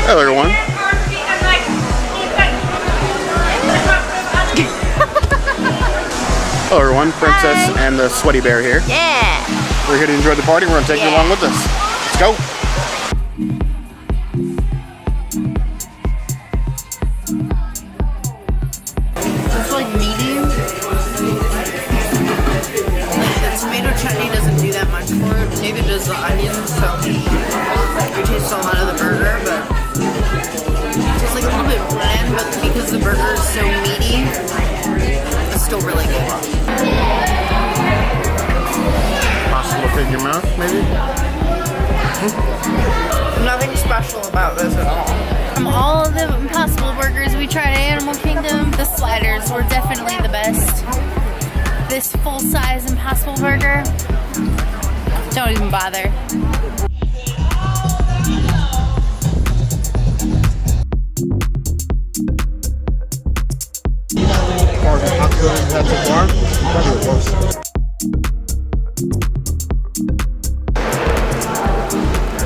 Hello everyone. Hello everyone, Princess and the Sweaty Bear here. Yeah. We're here to enjoy the party. We're going to take you along with us. Let's go. It's like meaty. The tomato chutney doesn't do that much for it. Neither does the onions, so you taste a lot of the burger, but it's like a little bit bland, but because the burger is so meaty, it's still really good. Possible to fit in your mouth, maybe? Nothing special about this at all. From all of the Impossible Burgers we tried at Animal Kingdom, the sliders were definitely the best. This full-size Impossible Burger, don't even bother.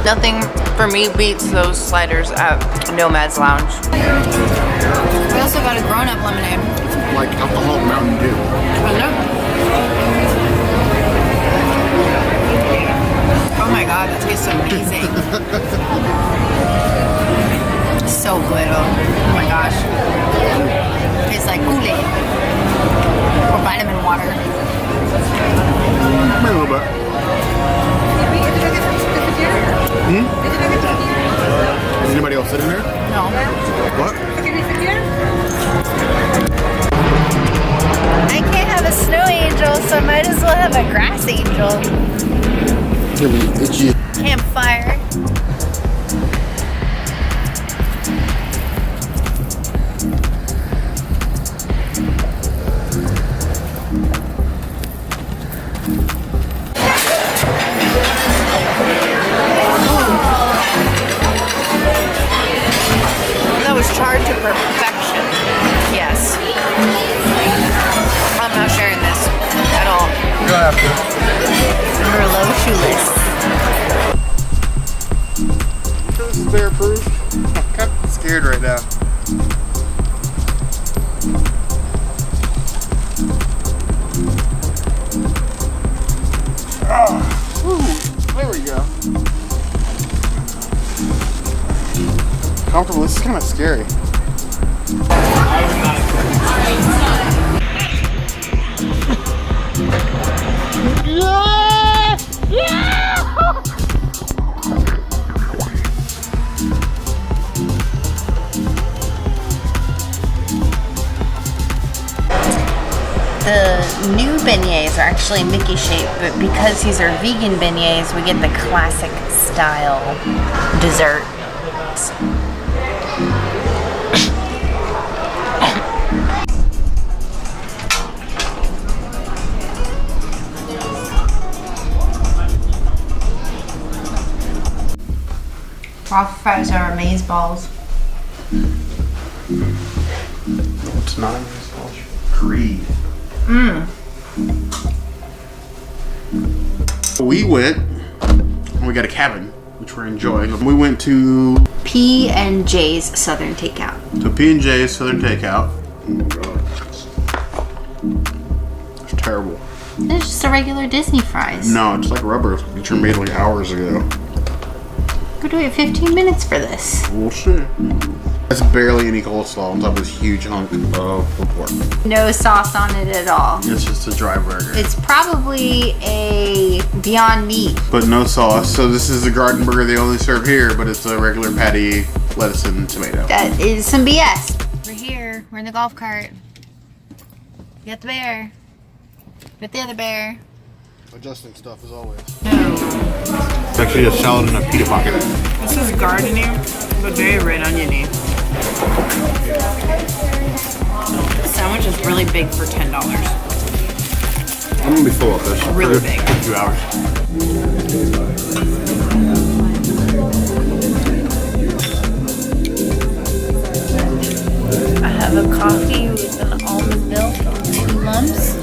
Nothing for me beats those sliders at Nomad's Lounge. We also got a grown-up lemonade. Like alcoholic Mountain Dew. Oh my god, that tastes amazing. So good. Oh my gosh. Tastes like Kool-Aid. Or vitamin water. Maybe a little bit. Is anybody else sitting there? No. What? I can't have a snow angel, so I might as well have a grass angel. Give me itchy. Campfire. That was charred to perfection. Yes. I'm not sharing this at all. You don't have to. Merlot shoeless. This is bear proof. I'm kind of scared right now. Oh, there we go. Comfortable. This is kind of scary. The new beignets are actually Mickey shaped, but because these are vegan beignets, we get the classic style dessert. Waffle fries are amaze balls. It's not amazeballs. Creed. We went, and we got a cabin, which we're enjoying. We went to P&J's Southern Takeout. P&J's Southern Takeout. Oh my god. It's terrible. It's just a regular Disney fries. No, it's like rubber, which were made like hours ago. Could wait 15 minutes for this. We'll see. There's barely any coleslaw on top of this huge hunk of pork. No sauce on it at all. It's just a dry burger. It's probably a Beyond Meat. But no sauce. So this is the garden burger they only serve here, but it's a regular patty, lettuce, and tomato. That is some BS. We're here. We're in the golf cart. We got the bear. We got the other bear. Adjusting stuff as always. No. It's actually a salad in a pita pocket. This is gardening, but very red oniony. The sandwich is really big for $10. I'm gonna be full of this. Really big. For 2 hours. I have a coffee with an almond milk and 2 lumps.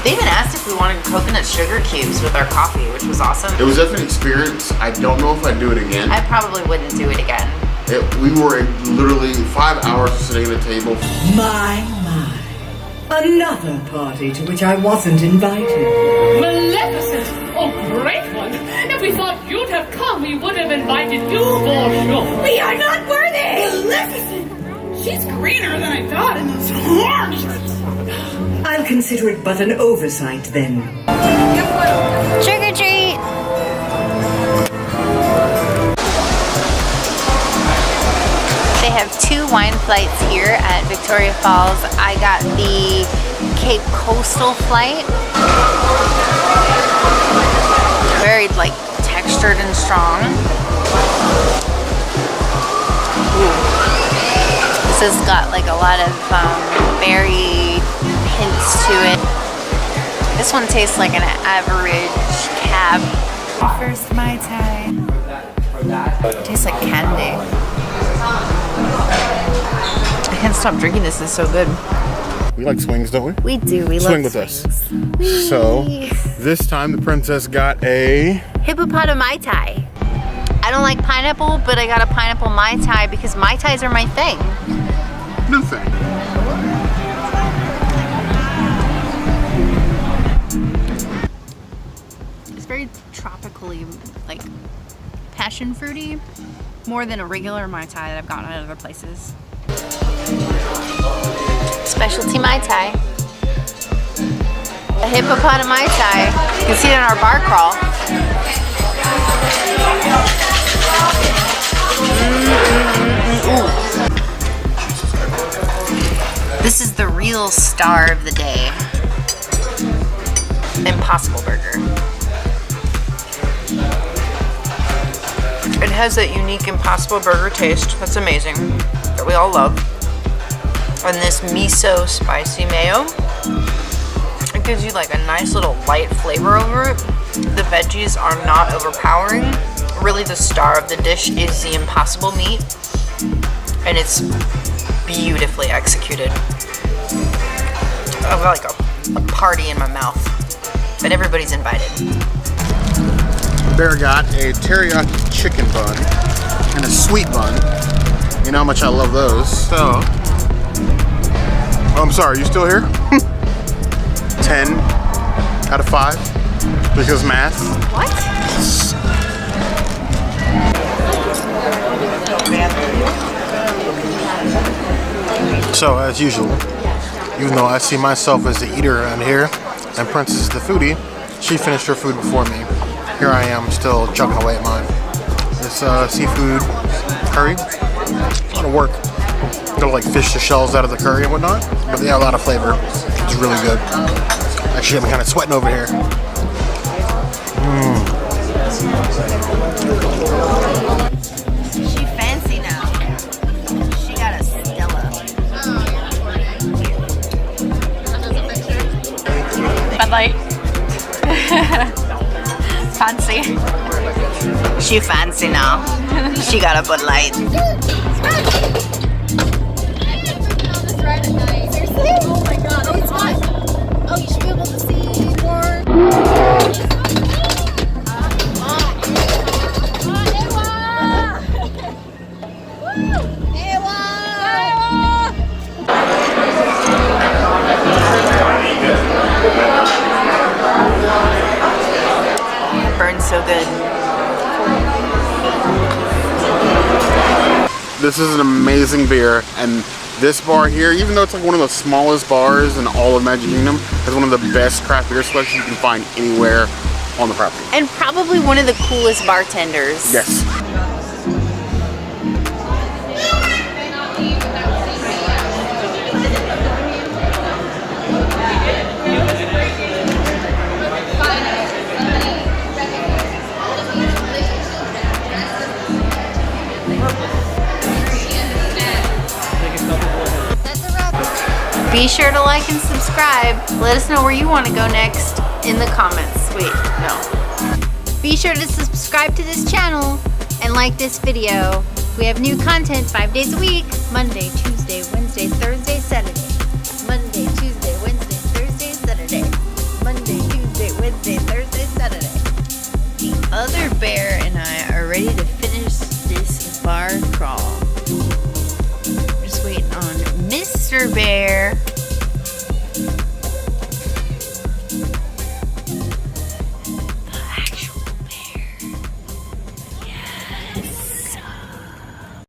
They even asked if we wanted coconut sugar cubes with our coffee, which was awesome. It was definitely an experience. I don't know if I'd do it again. I probably wouldn't do it again. We were literally 5 hours sitting at a table. My. Another party to which I wasn't invited. Maleficent! Oh, great one! If we thought you'd have come, we would have invited you for sure. We are not worthy! Maleficent! She's greener than I thought in those horns! I'll consider it but an oversight then. Trick or treat! They have 2 wine flights here at Victoria Falls. I got the Cape Coastal flight. Very like textured and strong. Ooh. This has got like a lot of berry hints to it. This one tastes like an average cab. First Mai Tai. It tastes like candy. I can't stop drinking this. It's so good. We like swings, don't we? We do. We Swing love with swings. us. So this time the princess got a Hippopotami Mai Tai. I don't like pineapple, but I got a pineapple Mai Tai because Mai Tais are my thing. new thing. It's very tropically, like passion fruity, more than a regular Mai Tai that I've gotten at other places. Specialty Mai Tai. A hippopotami Mai Tai. You can see it in our bar crawl. This is the real star of the day. Impossible Burger. It has that unique Impossible Burger taste that's amazing, that we all love. And this miso spicy mayo, it gives you like a nice little light flavor over it. The veggies are not overpowering. Really the star of the dish is the Impossible meat, and it's beautifully executed. I've got like a party in my mouth, but everybody's invited. Bear got a teriyaki chicken bun and a sweet bun. You know how much I love those. So, I'm sorry, you still here? 10 out of 5 because math. What? So, as usual, even though I see myself as the eater around here and Princess is the foodie, she finished her food before me. Here I am still chugging away at mine. This seafood curry, a lot of work. Gotta like fish the shells out of the curry and whatnot, but they have a lot of flavor. It's really good. Actually, I'm kind of sweating over here. She fancy now. She got a Stella. Bud Light. Fancy. She fancy now. She got a Bud Light. Oh my god, oh it's fun. Oh, you should be able to see more. It burns so good. This is an amazing beer, and this bar here, even though it's like one of the smallest bars in all of Magic Kingdom, is one of the best craft beer selections you can find anywhere on the property. And probably one of the coolest bartenders. Yes. Be sure to like and subscribe. Let us know where you want to go next in the comments. Wait, no. Be sure to subscribe to this channel and like this video. We have new content 5 days a week. Monday, Tuesday, Wednesday, Thursday, Saturday. Monday, Tuesday, Wednesday, Thursday, Saturday. Monday, Tuesday, Wednesday, Thursday. ready to finish this bar crawl. Just waiting on Mr. Bear